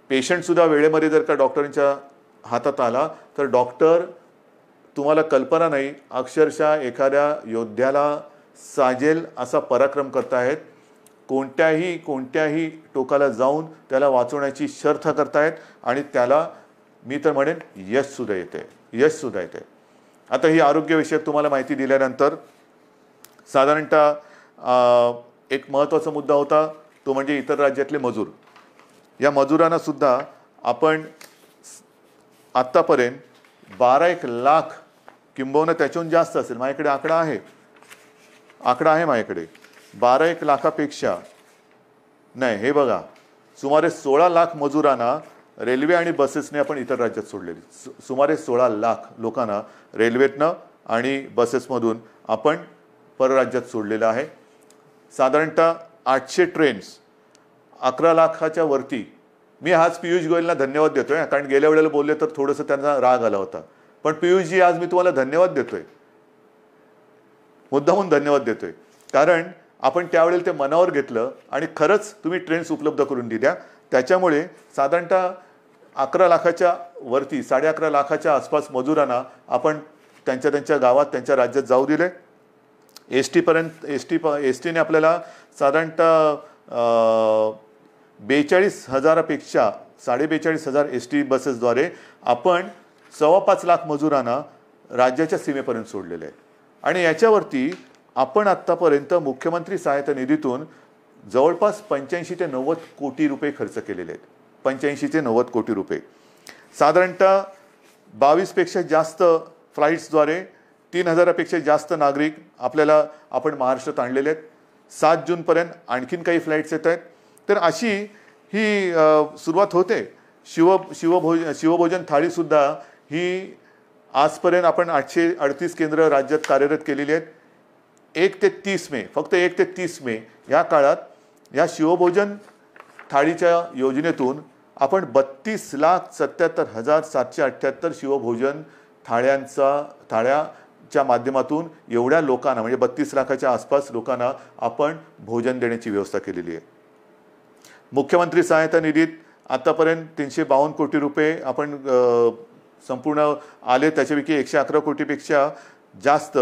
पेशंटसुद्धा वेळेमध्ये जर का डॉक्टरांच्या हातात आला तर डॉक्टर, तुम्हाला कल्पना नाही, अक्षरशः एखाद्या योद्ध्याला साजेल असा पराक्रम करतायत. कोणत्याही टोकाला जाऊन त्याला वाचवण्याची शर्थ करतायत, आणि त्याला मी तर म्हणेन यशसुद्धा येते. आता ही आरोग्यविषयक तुम्हाला माहिती दिल्यानंतर साधारणतः एक महत्त्वाचा मुद्दा होता, तो म्हणजे इतर राज्यातले मजूर. या मजुरांना सुद्धा आपण आत्तापर्यंत 12-1 लाख, किंबहुना त्याच्याहून जास्त असेल, माझ्याकडे आकडा आहे माझ्याकडे, 12-1 लाखापेक्षा नाही, हे बघा, सुमारे 16 लाख मजुरांना रेल्वे आणि बसेसने आपण इतर राज्यात सोडलेली. सुमारे 16 लाख लोकांना रेल्वेतनं आणि बसेसमधून आपण परराज्यात सोडलेलं आहे. साधारणतः 800 ट्रेन्स, 11 लाखाच्या वरती. मी आज पियुष गोयलना धन्यवाद देतोय, कारण गेल्या वेळेला बोलले तर थोडंसं त्यांना राग आला होता. पण पियुषजी, आज मी तुम्हाला धन्यवाद देतोय, मुद्दामून धन्यवाद देतोय, कारण आपण त्यावेळेला ते मनावर घेतलं आणि खरंच तुम्ही ट्रेन्स उपलब्ध करून दिल्या. त्याच्यामुळे साधारणतः 11 लाखाच्या वरती, 11.5 लाखाच्या आसपास मजुरांना आपण त्यांच्या गावात, त्यांच्या राज्यात जाऊ दिले. एस टीने आपल्याला साधारणतः 42,000पेक्षा 42,500 एस टी बसेसद्वारे आपण 5.25 लाख मजुरांना राज्याच्या सीमेपर्यंत सोडलेले आहे. आणि याच्यावरती आपण आत्तापर्यंत मुख्यमंत्री सहायता निधीतून जवळपास 85 ते 90 कोटी रुपये खर्च केलेले आहेत. 85 ते 90 कोटी रुपये. साधारणतः 22पेक्षा जास्त फ्लाईट्सद्वारे 3,000पेक्षा जास्त नागरिक आपण महाराष्ट्रात आणलेले आहेत. 7 जूनपर्यंत आणखीन काही फ्लाईट्स येत आहेत. तर अशी ही सुरुवात होते. शिवभोजन थाळीसुद्धा ही आजपर्यंत आपण 838 केंद्र राज्यात कार्यरत केलेली आहेत. 1 ते 30 मे, फक्त 1 ते 30 मे या काळात या शिवभोजन थाळीच्या योजनेतून आपण 32,77,778 शिवभोजन थाळ्याच्या माध्यमातून एवढ्या लोकांना, म्हणजे 32 लाखाच्या आसपास लोकांना आपण भोजन देण्याची व्यवस्था केलेली आहे. मुख्यमंत्री सहायता निधीत आतापर्यंत 352 कोटी रुपये आपण संपूर्ण आले. त्याच्यापैकी 111 कोटीपेक्षा जास्त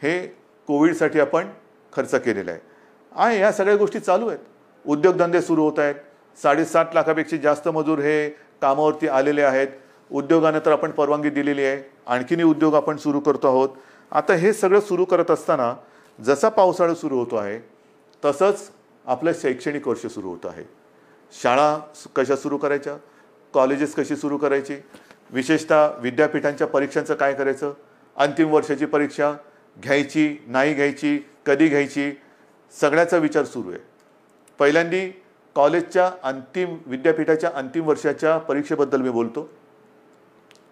हे कोविडसाठी आपण खर्च केलेला आहे. आणि या सगळ्या गोष्टी चालू आहेत. उद्योगधंदे सुरू होत आहेत. 7.5 लाखापेक्षा जास्त मजूर हे कामावरती आलेले आहेत. उद्योगाने तर आपण परवानगी दिलेली आहे. आणखीनही उद्योग आपण सुरू करतो आहोत. आता हे सगळं सुरू करत असताना जसा पावसाळा सुरू होतो आहे तसंच आपलं शैक्षणिक वर्ष सुरू होत आहे. शाळा कशा सुरू करायच्या, कॉलेजेस कशी सुरू करायची, विशेषतः विद्यापीठांच्या परीक्षांचं काय करायचं, अंतिम वर्षाची परीक्षा घ्यायची नाही घ्यायची, कधी घ्यायची, सगळ्याचा विचार सुरू आहे. पहिल्यांदी कॉलेजच्या विद्यापीठाच्या अंतिम वर्षाच्या परीक्षेबद्दल मी बोलतो.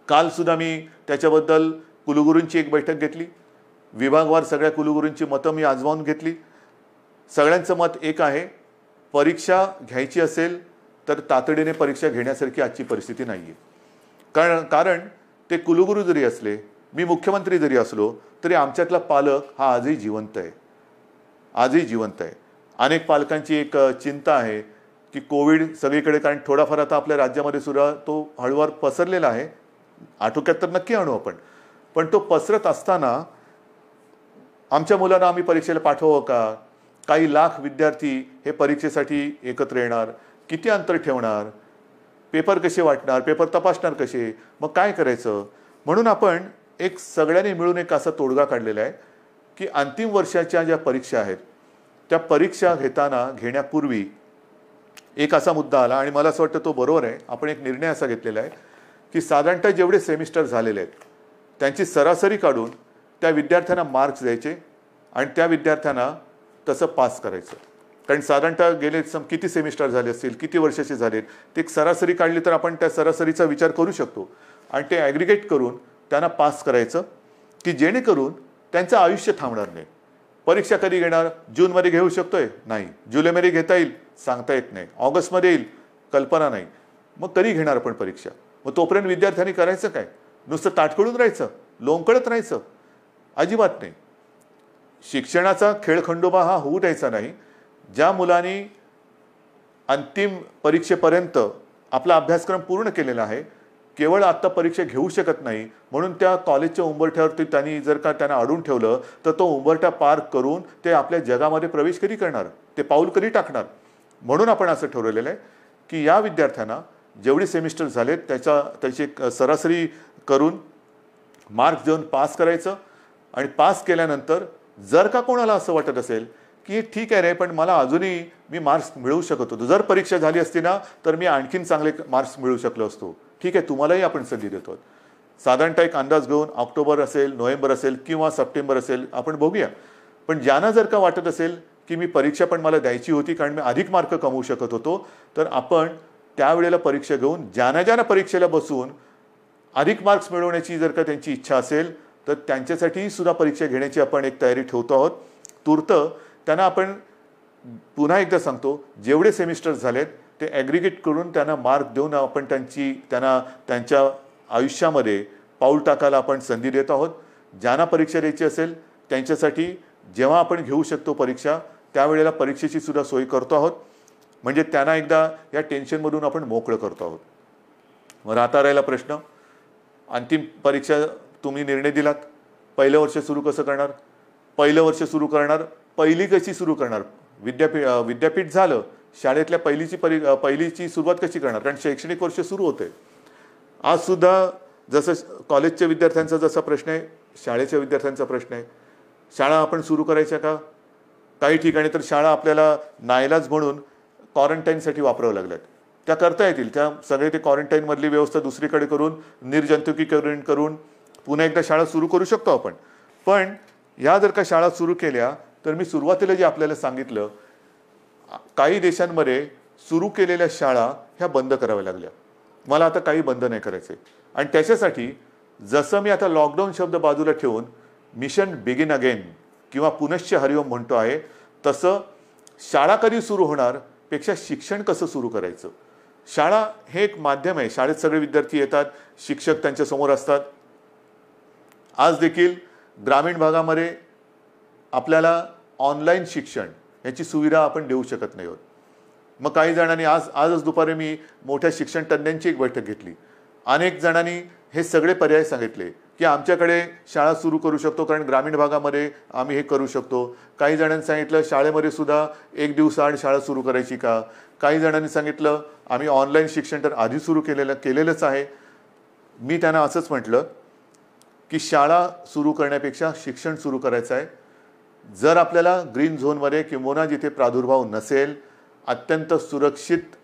कालसुद्धा मी त्याच्याबद्दल कुलगुरूंची एक बैठक घेतली. विभागवार सगळ्या कुलगुरूंची मतं मी आजमावून घेतली. सगळ्यांचं मत एक आहे, परीक्षा घ्यायची असेल तर तातडीने परीक्षा घेण्यासारखी आजची परिस्थिती नाही आहे. कारण ते कुलगुरू जरी असले, मी मुख्यमंत्री जरी असलो, तरी आमच्यातला पालक हा आजही जिवंत आहे. अनेक पालकांची एक चिंता आहे की कोविड सगळीकडे, कारण थोडाफार आता आपल्या राज्यामध्ये सुद्धा तो हळूवार पसरलेला आहे. आटोक्यात तर नक्की आणू आपण, पण तो पसरत असताना आमच्या मुलांना आम्ही परीक्षेला पाठवावं का? काही लाख विद्यार्थी हे परीक्षेसाठी एकत्र येणार, किती अंतर ठेवणार, पेपर कसे वाटणार, पेपर तपासणार कसे, मग काय करायचं? म्हणून आपण सगळ्यांनी मिळून एक असा तोडगा काढलेला आहे की अंतिम वर्षाच्या ज्या परीक्षा आहेत त्या परीक्षा घेण्यापूर्वी एक असा मुद्दा आला, आणि मला असं वाटतं तो बरोबर आहे. आपण एक निर्णय असा घेतलेला आहे की साधारणतः जेवढे सेमिस्टर झालेले आहेत त्यांची सरासरी काढून त्या विद्यार्थ्यांना मार्क्स द्यायचे आणि त्या विद्यार्थ्यांना तसं पास करायचं. कारण साधारणतः गेले किती सेमिस्टर झाले असतील, किती वर्षाचे झालेत, ते एक सरासरी काढली तर आपण त्या सरासरीचा विचार करू शकतो आणि ते ॲग्रिगेट करून त्यांना पास करायचं, की जेणेकरून त्यांचं आयुष्य थांबणार नाही. परीक्षा कधी घेणार? जूनमध्ये घेऊ शकतोय? नाही. जुलैमध्ये घेता येईल? सांगता येत नाही. ऑगस्टमध्ये येईल? कल्पना नाही. मग कधी घेणार आपण परीक्षा? मग तोपर्यंत विद्यार्थ्यांनी करायचं काय? नुसतं ताटकळून राहायचं, लोंबकळत राहायचं? अजिबात नाही. शिक्षणाचा खेळखंडोबा हा होऊ द्यायचा नाही. ज्या मुलांनी अंतिम परीक्षेपर्यंत आपला अभ्यासक्रम पूर्ण केलेला आहे, केवळ आत्ता परीक्षा घेऊ शकत नाही म्हणून त्या कॉलेजच्या उंबरठ्यावरती त्यांनी जर का त्यांना अडून ठेवलं तर तो उंबरठा पार करून ते आपल्या जगामध्ये प्रवेश कधी करणार? ते पाऊल कधी टाकणार? म्हणून आपण असं ठरवलेलं आहे की या विद्यार्थ्यांना जेवढे सेमिस्टर झालेत त्याची सरासरी करून मार्क्स देऊन पास करायचं. आणि पास केल्यानंतर जर का कोणाला असं वाटत असेल की ठीक आहे रे, पण मला अजूनही मी मार्क्स मिळवू शकत होतो, जर परीक्षा झाली असती ना तर मी आणखीन चांगले मार्क्स मिळवू शकलो असतो, ठीक आहे, तुम्हालाही आपण संधी देतो. साधारणतः एक अंदाज घेऊन ऑक्टोबर असेल, नोव्हेंबर असेल किंवा सप्टेंबर असेल, आपण बघूया. पण ज्यांना जर का वाटत असेल की मी परीक्षा पण मला द्यायची होती कारण मी अधिक मार्क कमवू शकत होतो, तर आपण त्यावेळेला परीक्षा घेऊन ज्यांना परीक्षेला बसून अधिक मार्क्स मिळवण्याची जर का त्यांची इच्छा असेल तर त्यांच्यासाठी सुद्धा परीक्षा घेण्याची आपण एक तयारी ठेवतो आहोत. तूर्त त्यांना आपण पुन्हा एकदा सांगतो, जेवढे सेमिस्टर झालेत ते ॲग्रिगेट करून त्यांना मार्क देऊन आपण त्यांना त्यांच्या आयुष्यामध्ये पाऊल टाकायला आपण संधी देत आहोत. ज्यांना परीक्षा द्यायची असेल त्यांच्यासाठी जेव्हा आपण घेऊ शकतो परीक्षा त्यावेळेला परीक्षेची सुद्धा सोय करतो आहोत. म्हणजे त्यांना एकदा या टेन्शनमधून आपण मोकळं करतो आहोत. मग आता राहिला प्रश्न, अंतिम परीक्षा तुम्ही निर्णय दिलात, पहिलं वर्ष सुरू कसं करणार? पहिलं वर्ष सुरू करणार, पहिली कशी सुरू करणार? विद्यापीठ झालं, शाळेतल्या पहिलीची सुरुवात कशी करणार? कारण शैक्षणिक वर्ष सुरू होते. आज सुद्धा जसं कॉलेजच्या विद्यार्थ्यांचा जसा प्रश्न आहे, शाळेच्या विद्यार्थ्यांचा प्रश्न आहे. शाळा आपण सुरू करायच्या का? काही ठिकाणी तर शाळा आपल्याला नाईलाज म्हणून क्वारंटाईनसाठी वापरावं लागल्यात. त्या करता येतील, त्या सगळे ते क्वारंटाईनमधली व्यवस्था दुसरीकडे करून निर्जंतुकीकरण करून पुन्हा एकदा शाळा सुरू करू शकतो आपण. पण ह्या जर का शाळा सुरू केल्या तर मी सुरुवातीला जे आपल्याला सांगितलं, काही देशांमध्ये सुरू केलेल्या शाळा ह्या बंद कराव्या लागल्या. मला आता काही बंद नाही करायचे. आणि त्याच्यासाठी जसं मी आता लॉकडाऊन शब्द बाजूला ठेवून मिशन बिगिन अगेन किंवा पुनश्च हरिओम म्हणतो आहे, तसं शाळा कधी सुरू होणार पेक्षा शिक्षण कसं सुरू करायचं. शाळा हे एक माध्यम आहे. शाळेत सगळे विद्यार्थी येतात, शिक्षक त्यांच्या समोर असतात. आज देखील ग्रामीण भागामध्ये आपल्याला ऑनलाईन शिक्षण याची सुविधा आपण देऊ शकत नाही आहोत. मग काही जणांनी आजच दुपारी मी मोठ्या शिक्षण तज्ज्ञांची एक बैठक घेतली. अनेक जणांनी हे सगळे पर्याय सांगितले की आमच्याकडे शाळा सुरू करू शकतो कारण ग्रामीण भागामध्ये आम्ही हे करू शकतो. काही जणांनी सांगितलं शाळेमध्ये सुद्धा एक दिवसाआड शाळा सुरू करायची का? काही जणांनी सांगितलं आम्ही ऑनलाईन शिक्षण तर आधी सुरू केलेलंच आहे. मी त्यांना असंच म्हटलं की शाळा सुरू करण्यापेक्षा शिक्षण सुरू करायचं आहे. जर आपल्याला ग्रीन झोनमध्ये किंवा जिथे प्रादुर्भाव नसेल, अत्यंत सुरक्षित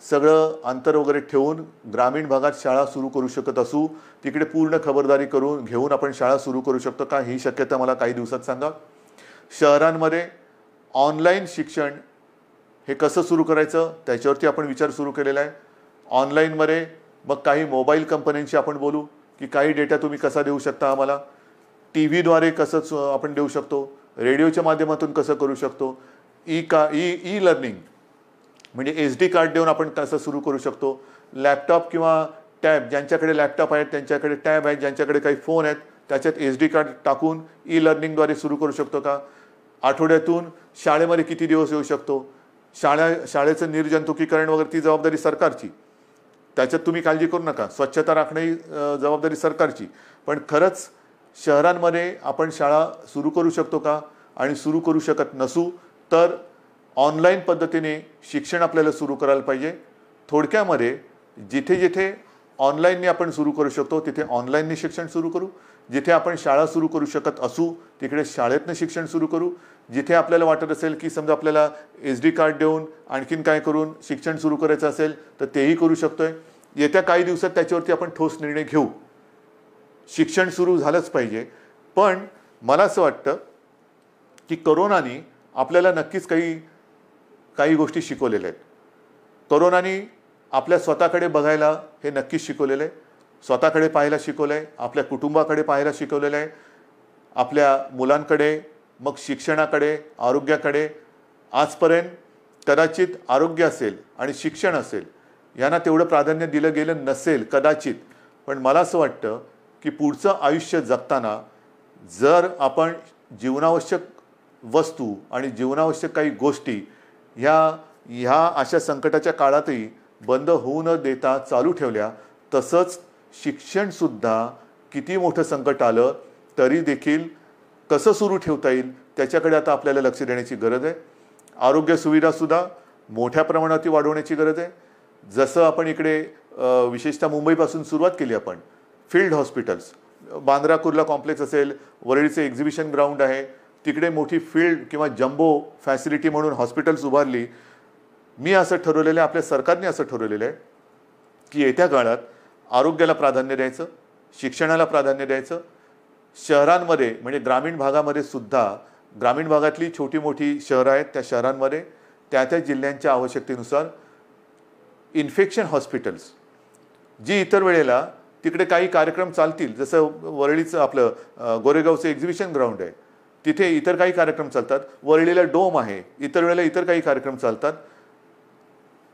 सगळं अंतर वगैरे ठेवून ग्रामीण भागात शाळा सुरू करू शकत असू, तिकडे पूर्ण खबरदारी घेऊन आपण शाळा सुरू करू शकतो का? ही शक्यता मला काही दिवसात सांगा. शहरांमध्ये ऑनलाईन शिक्षण हे कसं सुरू करायचं त्याच्यावरती आपण विचार सुरू केलेला आहे. ऑनलाईनमध्ये मग काही मोबाईल कंपन्यांशी आपण बोलू की काही डेटा तुम्ही कसा देऊ शकता आम्हाला, टी व्हीद्वारे कसं आपण देऊ शकतो, रेडिओच्या माध्यमातून कसं करू शकतो, ई लर्निंग म्हणजे SD कार्ड देऊन आपण कसं सुरू करू शकतो, लॅपटॉप किंवा टॅब, ज्यांच्याकडे लॅपटॉप आहेत त्यांच्याकडे टॅब आहेत, ज्यांच्याकडे काही फोन आहेत त्याच्यात SD कार्ड टाकून ई लर्निंगद्वारे सुरू करू शकतो का? आठवड्यातून शाळेमध्ये किती दिवस येऊ शकतो? शाळेचं निर्जंतुकीकरण वगैरे ती जबाबदारी सरकारची, त्याच्यात तुम्ही काळजी करू नका. स्वच्छता राखणे ही जबाबदारी सरकारची. पण खरंच शहरांमध्ये आपण शाळा सुरू करू शकतो का? आणि सुरू करू शकत नसू तर ऑनलाईन पद्धतीने शिक्षण आपल्याला सुरू करायला पाहिजे. थोडक्यामध्ये जिथे जिथे ऑनलाईनने आपण सुरू करू शकतो तिथे ऑनलाईनने शिक्षण सुरू करू. जिथे आपण शाळा सुरू करू शकत असू तिकडे शाळेतनं शिक्षण सुरू करू. जिथे आपल्याला वाटत असेल की समजा आपल्याला SD कार्ड देऊन आणखीन काय करून शिक्षण सुरू करायचं असेल तर तेही करू शकतोय. येत्या काही दिवसात त्याच्यावरती आपण ठोस निर्णय घेऊ. शिक्षण सुरू झालंच पाहिजे. पण मला असं वाटतं की कोरोनाने आपल्याला नक्कीच काही काही गोष्टी शिकवलेल्या आहेत. कोरोनाने आपल्या स्वतःकडे बघायला हे नक्कीच शिकवलेलं आहे. स्वतःकडे पाहायला शिकवलं आहे, आपल्या कुटुंबाकडे पाहायला शिकवलेलं आहे, आपल्या मुलांकडे, मग शिक्षणाकडे, आरोग्याकडे. आजपर्यंत कदाचित आरोग्य असेल आणि शिक्षण असेल यांना तेवढं प्राधान्य दिलं गेलं नसेल कदाचित. पण मला असं वाटतं की पुढचं आयुष्य जगताना जर आपण जीवनावश्यक वस्तू आणि जीवनावश्यक काही गोष्टी ह्या अशा संकटाच्या काळातही बंद होऊ न देता चालू ठेवल्या, तसंच शिक्षणसुद्धा किती मोठं संकट आलं तरी देखील कसं सुरू ठेवता येईल त्याच्याकडे आता आपल्याला लक्ष देण्याची गरज आहे. आरोग्य सुविधासुद्धा मोठ्या प्रमाणात वाढवण्याची गरज आहे. जसं आपण इकडे विशेषतः मुंबईपासून सुरुवात केली आपण, field hospitals, Bandra Kurla complex असेल, वरळीचे एक्झिबिशन ग्राउंड आहे, तिकडे मोठी फील्ड किंवा जम्बो फॅसिलिटी म्हणून हॉस्पिटल्स उभारली. मी असं ठरवलेलं आहे, आपल्या सरकारने असं ठरवलेलं आहे की येत्या काळात आरोग्याला प्राधान्य द्यायचं, शिक्षणाला प्राधान्य द्यायचं. शहरांमध्ये म्हणजे ग्रामीण भागामध्ये सुद्धा, ग्रामीण भागातली छोटी मोठी शहरं आहेत त्या शहरांमध्ये त्या त्या जिल्ह्यांच्या आवश्यकतेनुसार इन्फेक्शन हॉस्पिटल्स, जी इतर वेळेला तिकडे काही कार्यक्रम चालतील, जसं वरळीचं आपलं गोरेगावचं एक्झिबिशन ग्राउंड आहे, तिथे इतर काही कार्यक्रम चालतात. वरळीला डोम आहे, इतर वेळेला इतर काही कार्यक्रम चालतात.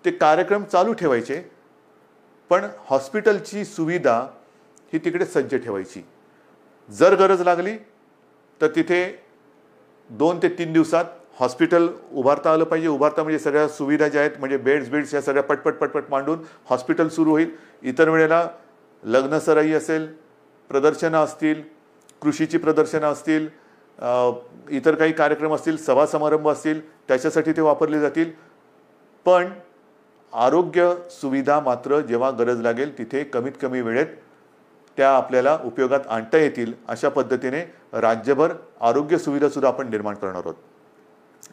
ते कार्यक्रम चालू ठेवायचे, पण हॉस्पिटलची सुविधा ही तिकडे सज्ज ठेवायची. जर गरज लागली तर तिथे 2 ते 3 दिवसात हॉस्पिटल उभारता आलं पाहिजे. उभारता म्हणजे सगळ्या सुविधा ज्या आहेत, म्हणजे बेड्स या सगळ्या पटपट मांडून हॉस्पिटल सुरू होईल. इतर वेळेला लग्नसराई असेल, प्रदर्शनं असतील, कृषीची प्रदर्शनं असतील, इतर काही कार्यक्रम असतील, सभा समारंभ असतील, त्याच्यासाठी ते वापरले जातील. पण आरोग्य सुविधा मात्र जेव्हा गरज लागेल तिथे कमीत कमी वेळेत त्या आपल्याला उपयोगात आणता येतील अशा पद्धतीने राज्यभर आरोग्य सुविधासुद्धा आपण निर्माण करणार आहोत.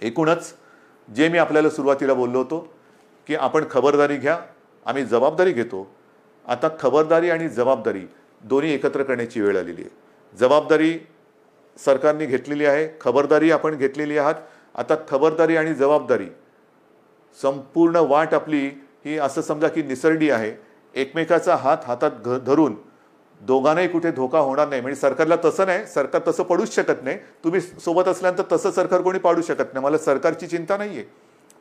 एकूणच जे मी आपल्याला सुरुवातीला बोललो होतो की आपण खबरदारी घ्या, आम्ही जबाबदारी घेतो. आता खबरदारी आणि जबाबदारी दोन्ही एकत्र करण्याची वेळ आलेली आहे. जबाबदारी सरकारने घेतलेली आहे, खबरदारी आपण घेतलेली आहात. आता खबरदारी आणि जबाबदारी संपूर्ण वाट आपली ही असं समजा की निसरडी आहे. एकमेकाचा हात हातात धरून दोघांनाही कुठे धोका होणार नाही. म्हणजे सरकारला तसं नाही, सरकार तसं पडूच शकत नाही. तुम्ही सोबत असल्यानंतर तसं सरकार कोणी पाडू शकत नाही. मला सरकारची चिंता नाही आहे.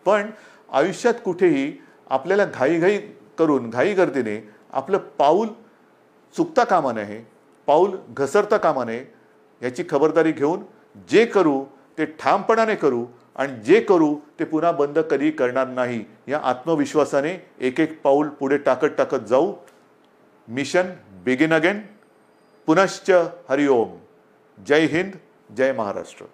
पण आयुष्यात कुठेही आपल्याला घाईघाई करून घाईगर्दीने आपलं पाऊल चुकता कामा नये, पाऊल घसरता कामा नये. याची खबरदारी घेऊन जे करू ते ठामपणाने करू आणि जे करू ते पुन्हा बंद कधी करणार नाही या आत्मविश्वासाने एक एक पाऊल पुढे टाकत जाऊ. Mission begin again. पुनश्च हरिओम. जय हिंद, जय महाराष्ट्र.